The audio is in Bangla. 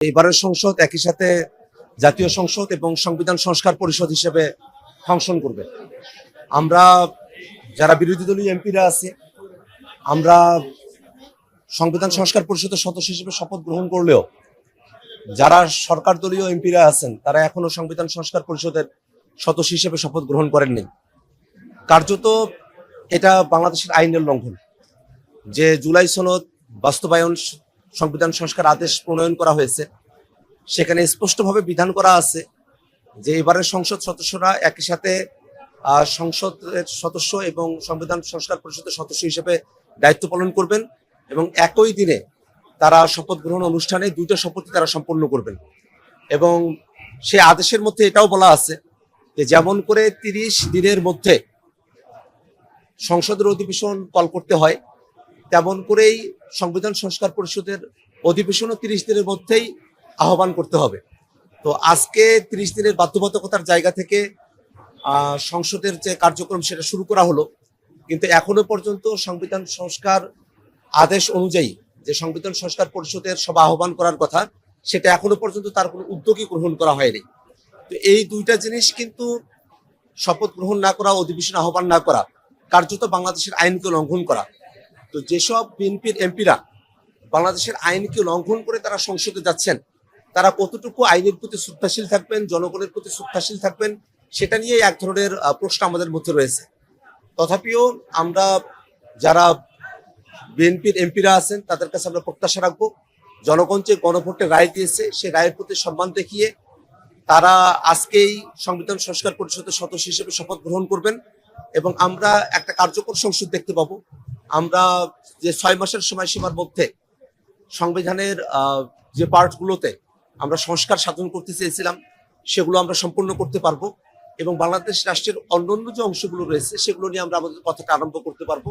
এবারের সংসদ একই সাথে জাতীয় সংসদ এবং সংবিধান সংস্কার পরিষদ হিসেবে ফাংশন করবে। আমরা যারা বিরোধী দলীয় এমপিরা আছি, আমরা সংবিধান সংস্কার পরিষদের সদস্য হিসেবে শপথ গ্রহণ করলেও যারা সরকার দলীয় এমপিরা আছেন তারা এখনো সংবিধান সংস্কার পরিষদের সদস্য হিসেবে শপথ গ্রহণ করেননি। কার্যত এটা বাংলাদেশের আইনের লঙ্ঘন। যে জুলাই সনদ বাস্তবায়ন সংবিধান সংস্কার আদেশ প্রণয়ন করা হয়েছে, সেখানে স্পষ্টভাবে বিধান করা আছে যে এবারের সংসদ সদস্যরা একই সাথে সংসদের সদস্য এবং সংবিধান সংস্কার পরিষদের সদস্য হিসেবে দায়িত্ব পালন করবেন এবং একই দিনে তারা শপথ গ্রহণ অনুষ্ঠানে দুইটা শপথই তারা সম্পন্ন করবেন। এবং সে আদেশের মধ্যে এটাও বলা আছে যে যেমন করে 30 দিনের মধ্যে সংসদের অধিবেশন কল করতে হয়, তেমন করেই সংবিধান সংস্কার পরিষদের অধিবেশনও 30 দিনের মধ্যেই আহ্বান করতে হবে। তো আজকে 30 দিনের বাধ্যবাধকতার জায়গা থেকে সংসদের যে কার্যক্রম সেটা শুরু করা হলো, কিন্তু এখনো পর্যন্ত সংবিধান সংস্কার আদেশ অনুযায়ী যে সংবিধান সংস্কার পরিষদের সভা আহ্বান করার কথা, সেটা এখনো পর্যন্ত তার কোনো উদ্যোগই গ্রহণ করা হয়নি। তো এই দুইটা জিনিস কিন্তু শপথ গ্রহণ না করা, অধিবেশন আহ্বান না করা, কার্যত বাংলাদেশের আইনকে লঙ্ঘন করা। তো যেসব বিএনপির এমপিরা বাংলাদেশের আইনকে লঙ্ঘন করে তারা সংসদে যাচ্ছেন, তারা কতটুকু আইনের প্রতি শ্রদ্ধাশীল থাকবেন, জনগণের প্রতি শ্রদ্ধাশীল থাকবেন, সেটা নিয়ে এক ধরনের প্রশ্ন আমাদের মধ্যে রয়েছে। তথাপিও আমরা যারা বিএনপির এমপিরা আছেন তাদের কাছে আমরা প্রত্যাশা রাখবো, জনগণ যে গণভোটে রায় দিয়েছে সেই রায়ের প্রতি সম্মান দেখিয়ে তারা আজকেই সংবিধান সংস্কার পরিষদের সদস্য হিসেবে শপথ গ্রহণ করবেন এবং আমরা একটা কার্যকর সংসদ দেখতে পাবো। আমরা যে 6 মাসের সময়সীমার মধ্যে সংবিধানের যে পার্টগুলোতে আমরা সংস্কার সাধন করতে চেয়েছিলাম সেগুলো আমরা সম্পূর্ণ করতে পারবো এবং বাংলাদেশ রাষ্ট্রের অন্যান্য যে অংশগুলো রয়েছে সেগুলো নিয়ে আমরা আমাদের কথাটা আরম্ভ করতে পারবো।